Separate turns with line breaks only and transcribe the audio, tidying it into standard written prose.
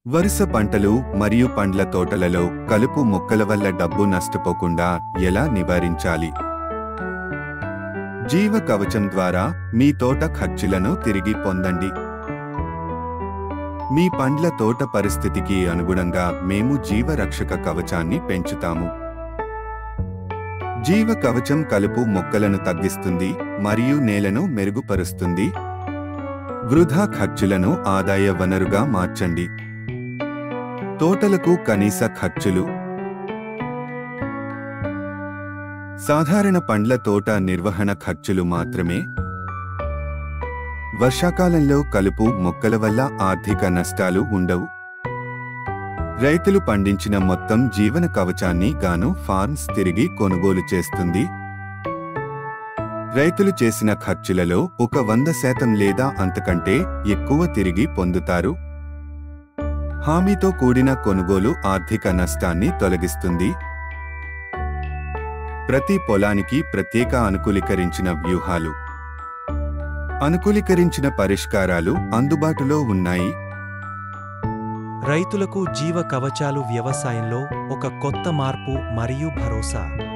వరుస పంటలు మరియు పండ్ల తోటలలో కలుపు మొక్కల వల్ల డబ్బు నష్టపోకుండా ఎలా నివారించాలి? జీవ కవచం ద్వారా మీ తోట ఖర్చులను తిరిగి పొందండి. మీ పండ్ల తోట పరిస్థితికి అనుగుణంగా మేము జీవరక్షక కవచాన్ని పెంచుతాము. జీవ కవచం కలుపు మొక్కలను తగ్గిస్తుంది మరియు నేలను మెరుగుపరుస్తుంది. వృధా ఖర్చులను ఆదాయ వనరుగా మార్చండి. తోటలకు కనీస ఖర్చులు. సాధారణ పండ్ల తోట నిర్వహణ ఖర్చులు మాత్రమే. వర్షాకాలంలో కలుపు మొక్కల వల్ల ఆర్థిక నష్టాలు ఉండవు. రైతులు పండించిన మొత్తం జీవన కవచాన్ని గాను ఫార్మ్స్ తిరిగి కొనుగోలు చేస్తుంది. రైతులు చేసిన ఖర్చులలో ఒక 100% లేదా అంతకంటే ఎక్కువ తిరిగి పొందుతారు. హామీతో కూడిన కొనుగోలు ఆర్థిక నష్టాన్ని తొలగిస్తుంది. ప్రతి పొలానికి ప్రత్యేక అనుకూలీకరించిన వ్యూహాలు. అనుకూలీకరించిన పరిష్కారాలు అందుబాటులో ఉన్నాయి.
రైతులకు జీవ కవచాలు వ్యవసాయంలో ఒక కొత్త మార్పు మరియు భరోసా.